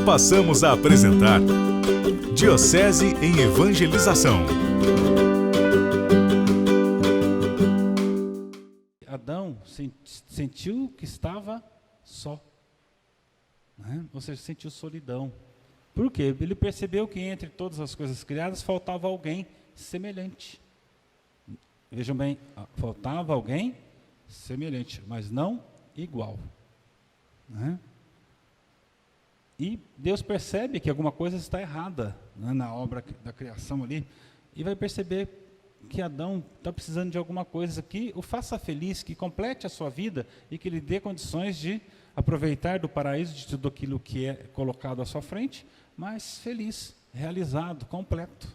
passamos a apresentar Diocese em Evangelização. Adão sentiu que estava só, né? Ou seja, sentiu solidão. Por quê? Ele percebeu que entre todas as coisas criadas faltava alguém semelhante. Vejam bem, faltava alguém semelhante, mas não igual, né? E Deus percebe que alguma coisa está errada, né, na obra da criação ali, e vai perceber que Adão está precisando de alguma coisa que o faça feliz, que complete a sua vida e que lhe dê condições de aproveitar do paraíso, de tudo aquilo que é colocado à sua frente, mas feliz, realizado, completo,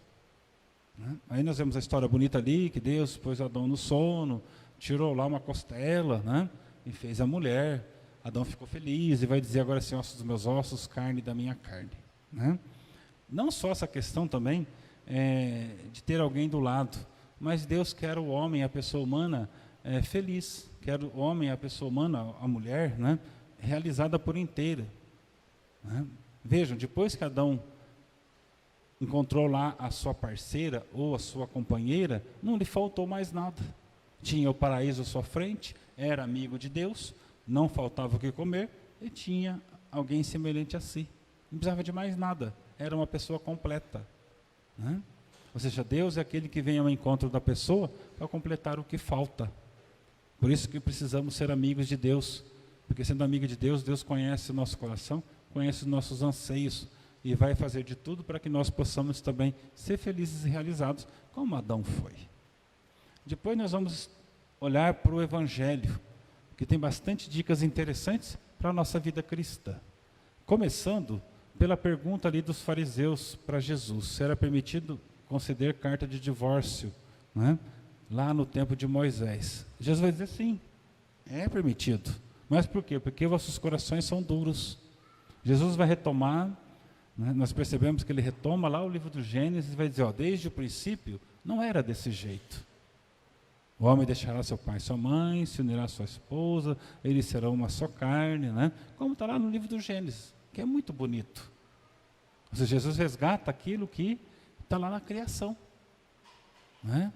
né? Aí nós vemos a história bonita ali, que Deus pôs Adão no sono, tirou lá uma costela, né, e fez a mulher. Adão ficou feliz e vai dizer agora assim, ossos dos meus ossos, carne da minha carne, né? Não só essa questão também de ter alguém do lado, mas Deus quer o homem, a pessoa humana, feliz, quer o homem, a pessoa humana, a mulher, né, realizada por inteira, né? Vejam, depois que Adão encontrou lá a sua parceira ou a sua companheira, não lhe faltou mais nada. Tinha o paraíso à sua frente, era amigo de Deus, não faltava o que comer e tinha alguém semelhante a si. Não precisava de mais nada, era uma pessoa completa, né? Ou seja, Deus é aquele que vem ao encontro da pessoa para completar o que falta. Por isso que precisamos ser amigos de Deus, porque sendo amigo de Deus, Deus conhece o nosso coração, conhece os nossos anseios e vai fazer de tudo para que nós possamos também ser felizes e realizados, como Adão foi. Depois nós vamos olhar para o Evangelho, que tem bastante dicas interessantes para a nossa vida cristã. Começando pela pergunta ali dos fariseus para Jesus, se era permitido conceder carta de divórcio, né, lá no tempo de Moisés. Jesus vai dizer sim, é permitido. Mas por quê? Porque vossos corações são duros. Jesus vai retomar, né, nós percebemos que ele retoma lá o livro do Gênesis e vai dizer, desde o princípio não era desse jeito. O homem deixará seu pai e sua mãe, se unirá à sua esposa, eles serão uma só carne, né? Como está lá no livro do Gênesis, que é muito bonito. Ou seja, Jesus resgata aquilo que está lá na criação, né?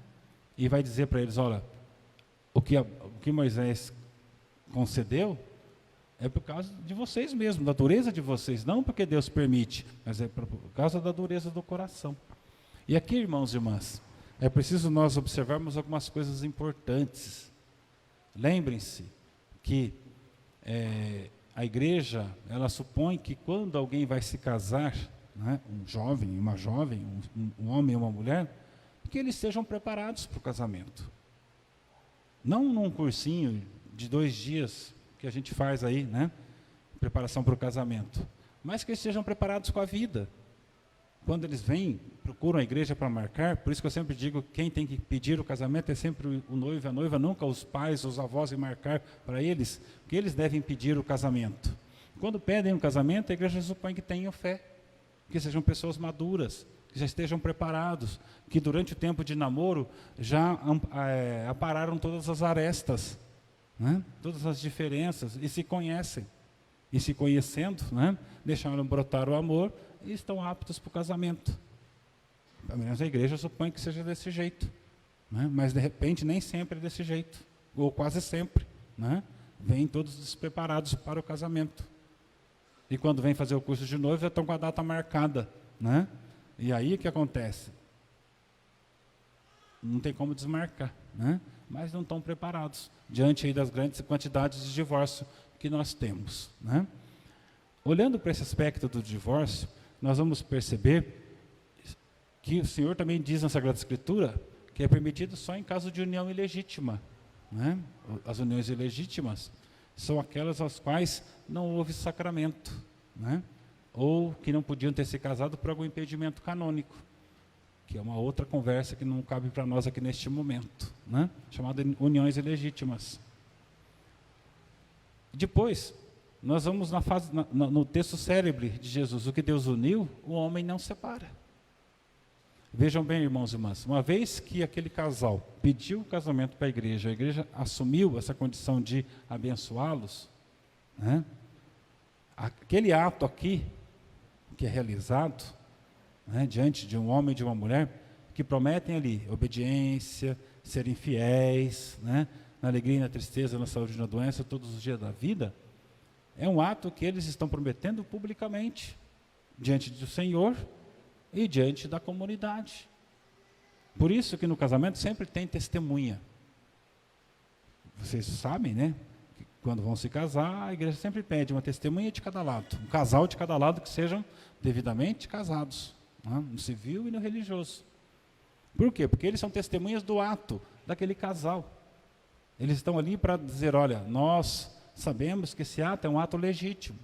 E vai dizer para eles, olha, o que Moisés concedeu é por causa de vocês mesmos, da dureza de vocês, não porque Deus permite, mas é por causa da dureza do coração. E aqui, irmãos e irmãs, é preciso nós observarmos algumas coisas importantes. Lembrem-se que a igreja, ela supõe que quando alguém vai se casar, né, um jovem, uma jovem, um homem e uma mulher, que eles sejam preparados para o casamento. Não num cursinho de 2 dias que a gente faz aí, né, preparação para o casamento, mas que eles sejam preparados com a vida. Quando eles vêm, procuram a igreja para marcar, por isso que eu sempre digo, quem tem que pedir o casamento é sempre o noivo e a noiva, nunca os pais, os avós, e marcar para eles, que eles devem pedir o casamento. Quando pedem um casamento, a igreja supõe que tenham fé, que sejam pessoas maduras, que já estejam preparados, que durante o tempo de namoro já apararam todas as arestas, né, todas as diferenças, e se conhecem. E se conhecendo, né, deixaram brotar o amor e estão aptos para o casamento. Pelo menos a igreja supõe que seja desse jeito, né? Mas de repente nem sempre é desse jeito, ou quase sempre, né? Vêm todos despreparados para o casamento. E quando vem fazer o curso de noivo, já estão com a data marcada, né? E aí o que acontece? Não tem como desmarcar, né? Mas não estão preparados diante aí das grandes quantidades de divórcio que nós temos, né? Olhando para esse aspecto do divórcio, nós vamos perceber que o Senhor também diz na Sagrada Escritura que é permitido só em caso de união ilegítima, né? As uniões ilegítimas são aquelas às quais não houve sacramento, né? Ou que não podiam ter se casado por algum impedimento canônico, que é uma outra conversa que não cabe para nós aqui neste momento, né? Chamada uniões ilegítimas. Depois, nós vamos no texto célebre de Jesus, o que Deus uniu, o homem não separa. Vejam bem, irmãos e irmãs, uma vez que aquele casal pediu o casamento para a igreja assumiu essa condição de abençoá-los, né? Aquele ato aqui que é realizado, né, diante de um homem e de uma mulher, que prometem ali obediência, serem fiéis, né, na alegria e na tristeza, na saúde e na doença, todos os dias da vida, é um ato que eles estão prometendo publicamente, diante do Senhor e diante da comunidade. Por isso que no casamento sempre tem testemunha. Vocês sabem, né? Que quando vão se casar, a igreja sempre pede uma testemunha de cada lado, um casal de cada lado que sejam devidamente casados, né? No civil e no religioso. Por quê? Porque eles são testemunhas do ato daquele casal. Eles estão ali para dizer, olha, nós sabemos que esse ato é um ato legítimo.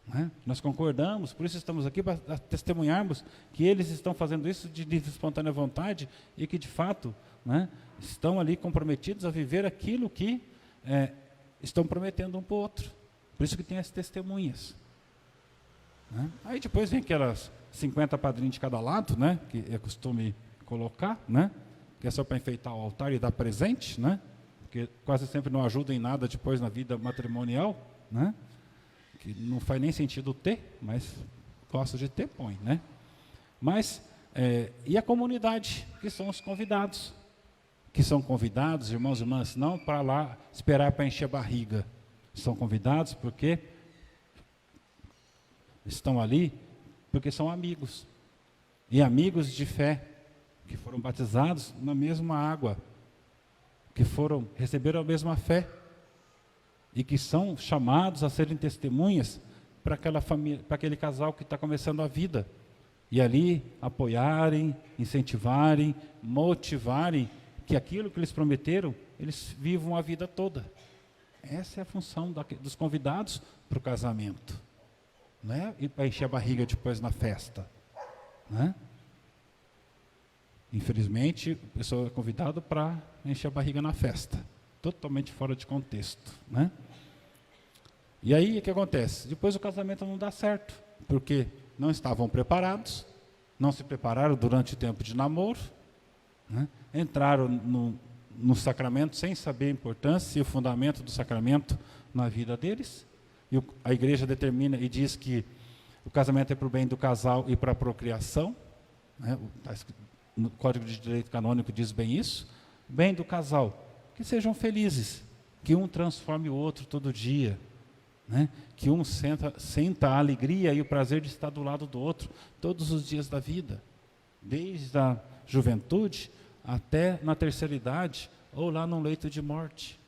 Né? Nós concordamos, por isso estamos aqui para testemunharmos que eles estão fazendo isso de livre e espontânea vontade e que, de fato, né, estão ali comprometidos a viver aquilo que estão prometendo um para o outro. Por isso que tem as testemunhas. Né? Aí depois vem aquelas 50 padrinhos de cada lado, né, que é costume colocar, né, que é só para enfeitar o altar e dar presente, né, porque quase sempre não ajuda em nada depois na vida matrimonial, né, que não faz nem sentido ter, mas gosto de ter, põe, né? Mas, e a comunidade, que são os convidados, que são convidados, irmãos e irmãs, não para lá esperar para encher a barriga, são convidados porque estão ali, porque são amigos, e amigos de fé, que foram batizados na mesma água, que receberam a mesma fé, e que são chamados a serem testemunhas para aquela família, para aquele casal que está começando a vida. E ali apoiarem, incentivarem, motivarem que aquilo que eles prometeram, eles vivam a vida toda. Essa é a função dos convidados para o casamento. Não é ir para encher a barriga depois na festa. Né? Infelizmente, a pessoa é convidada para encher a barriga na festa. Totalmente fora de contexto, né? E aí o que acontece? Depois o casamento não dá certo, porque não estavam preparados, não se prepararam durante o tempo de namoro, né? Entraram no sacramento sem saber a importância e o fundamento do sacramento na vida deles, e a igreja determina e diz que o casamento é para o bem do casal e para a procriação, né? No Código de Direito Canônico diz bem isso, bem do casal, que sejam felizes, que um transforme o outro todo dia, né? Que um sinta a alegria e o prazer de estar do lado do outro todos os dias da vida, desde a juventude até na terceira idade ou lá no leito de morte.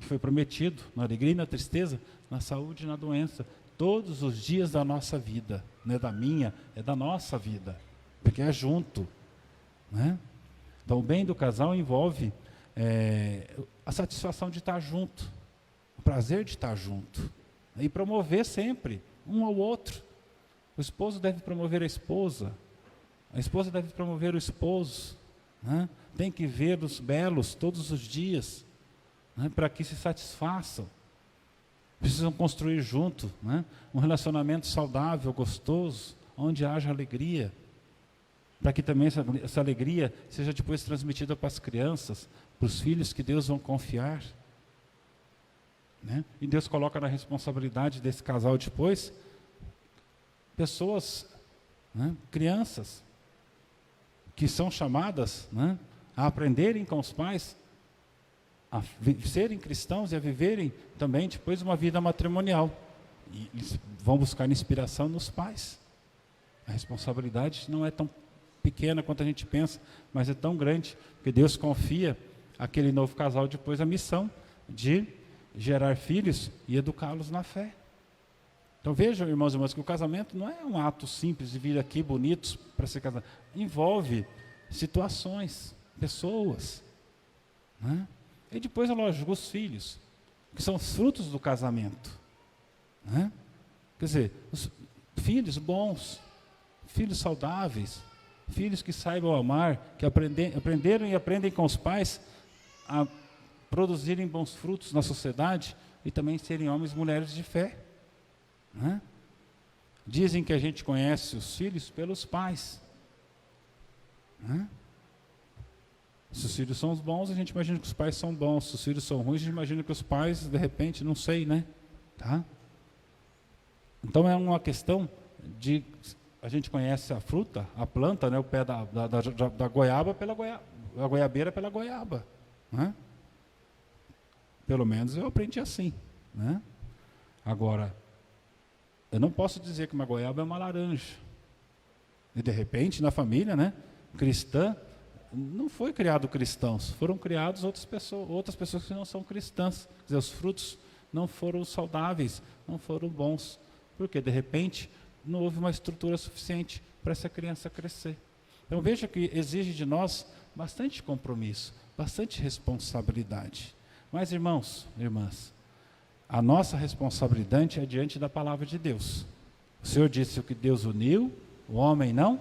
Foi prometido na alegria e na tristeza, na saúde e na doença, todos os dias da nossa vida, não é da minha, é da nossa vida, porque é junto, né? Então o bem do casal envolve a satisfação de estar junto, o prazer de estar junto, e promover sempre um ao outro. O esposo deve promover a esposa deve promover o esposo, né? Tem que ver os belos todos os dias, né? Para que se satisfaçam. Precisam construir junto, né? Um relacionamento saudável, gostoso, onde haja alegria, para que também essa alegria seja depois transmitida para as crianças, para os filhos que Deus vão confiar. Né? E Deus coloca na responsabilidade desse casal depois, pessoas, né? Crianças, que são chamadas, né? A aprenderem com os pais, a serem cristãos e a viverem também depois uma vida matrimonial. E eles vão buscar inspiração nos pais. A responsabilidade não é tão pequena quanto a gente pensa, mas é tão grande, porque Deus confia àquele novo casal depois a missão de gerar filhos e educá-los na fé. Então vejam, irmãos e irmãs, que o casamento não é um ato simples de vir aqui bonitos para ser casado. Envolve situações, pessoas, né? E depois, é lógico, os filhos, que são os frutos do casamento, né? Quer dizer, os filhos bons, filhos saudáveis, filhos que saibam amar, que aprenderam e aprendem com os pais a produzirem bons frutos na sociedade e também serem homens e mulheres de fé, né? Dizem que a gente conhece os filhos pelos pais, né? Se os filhos são bons, a gente imagina que os pais são bons. Se os filhos são ruins, a gente imagina que os pais, de repente, não sei, né? Tá? Então é uma questão de, a gente conhece a fruta, a planta, né, o pé da goiaba pela goiaba, a goiabeira pela goiaba, né? Pelo menos eu aprendi assim, né? Agora, eu não posso dizer que uma goiaba é uma laranja. E de repente, na família, né, cristã, não foi criado cristãos, foram criados outras pessoas que não são cristãs. Quer dizer, os frutos não foram saudáveis, não foram bons, porque de repente não houve uma estrutura suficiente para essa criança crescer. Então veja que exige de nós bastante compromisso, bastante responsabilidade. Mas irmãos, irmãs, a nossa responsabilidade é diante da palavra de Deus. O Senhor disse: o que Deus uniu, o homem não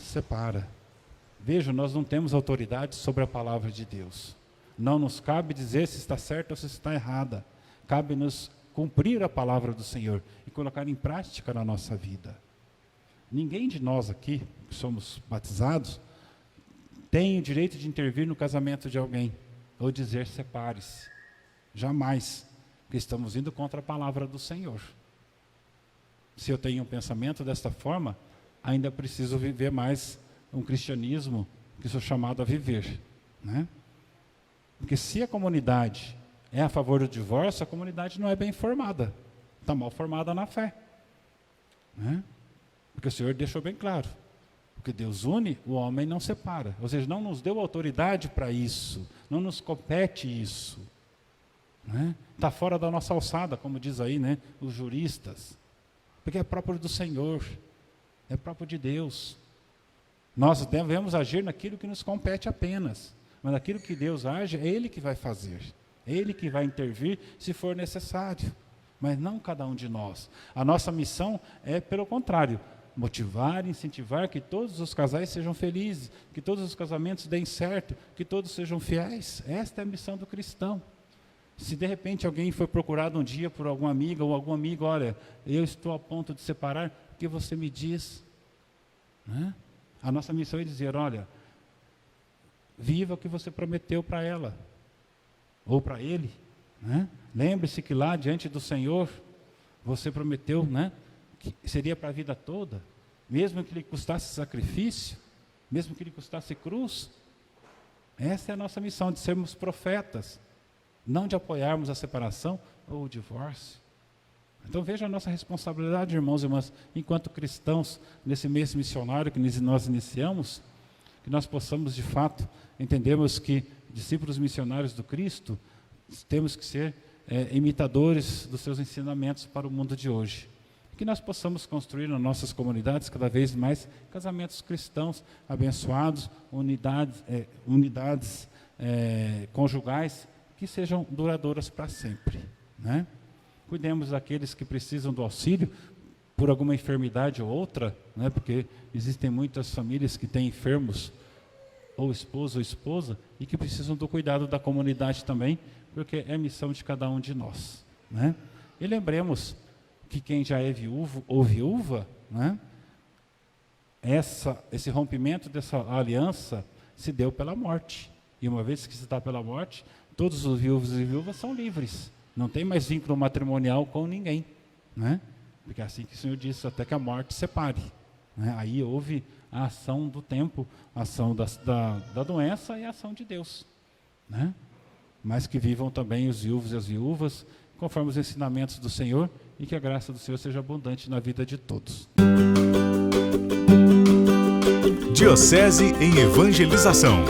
separa. Veja, nós não temos autoridade sobre a palavra de Deus. Não nos cabe dizer se está certa ou se está errada. Cabe-nos cumprir a palavra do Senhor e colocar em prática na nossa vida. Ninguém de nós aqui, que somos batizados, tem o direito de intervir no casamento de alguém ou dizer separe-se. Jamais, porque estamos indo contra a palavra do Senhor. Se eu tenho um pensamento desta forma, ainda preciso viver mais um cristianismo que sou chamado a viver, né? Porque se a comunidade é a favor do divórcio, a comunidade não é bem formada, está mal formada na fé, né? Porque o Senhor deixou bem claro, porque Deus une, o homem não separa, ou seja, não nos deu autoridade para isso, não nos compete isso, né? Está fora da nossa alçada, como diz aí, né, os juristas, porque é próprio do Senhor, é próprio de Deus. Nós devemos agir naquilo que nos compete apenas, mas naquilo que Deus age, é Ele que vai fazer, é Ele que vai intervir se for necessário, mas não cada um de nós. A nossa missão é, pelo contrário, motivar, incentivar que todos os casais sejam felizes, que todos os casamentos deem certo, que todos sejam fiéis. Esta é a missão do cristão. Se de repente alguém foi procurado um dia por alguma amiga ou algum amigo, olha, eu estou a ponto de separar, o que você me diz? Né? A nossa missão é dizer, olha, viva o que você prometeu para ela, ou para ele, né? Lembre-se que lá diante do Senhor, você prometeu, né, que seria para a vida toda, mesmo que lhe custasse sacrifício, mesmo que lhe custasse cruz. Essa é a nossa missão, de sermos profetas, não de apoiarmos a separação ou o divórcio. Então veja a nossa responsabilidade, irmãos e irmãs, enquanto cristãos, nesse mês missionário que nós iniciamos, que nós possamos de fato entendermos que discípulos missionários do Cristo, temos que ser imitadores dos seus ensinamentos para o mundo de hoje. Que nós possamos construir nas nossas comunidades cada vez mais casamentos cristãos abençoados, unidades conjugais que sejam duradouras para sempre, né? Cuidemos daqueles que precisam do auxílio por alguma enfermidade ou outra, né? Porque existem muitas famílias que têm enfermos, ou esposo ou esposa, e que precisam do cuidado da comunidade também, porque é a missão de cada um de nós, né? E lembremos que quem já é viúvo ou viúva, né, esse rompimento dessa aliança se deu pela morte. E uma vez que se dá pela morte, todos os viúvos e viúvas são livres. Não tem mais vínculo matrimonial com ninguém, né? Porque é assim que o Senhor disse, até que a morte separe, né? Aí houve a ação do tempo, a ação da doença e a ação de Deus, né? Mas que vivam também os viúvos e as viúvas, conforme os ensinamentos do Senhor, e que a graça do Senhor seja abundante na vida de todos. Diocese em Evangelização.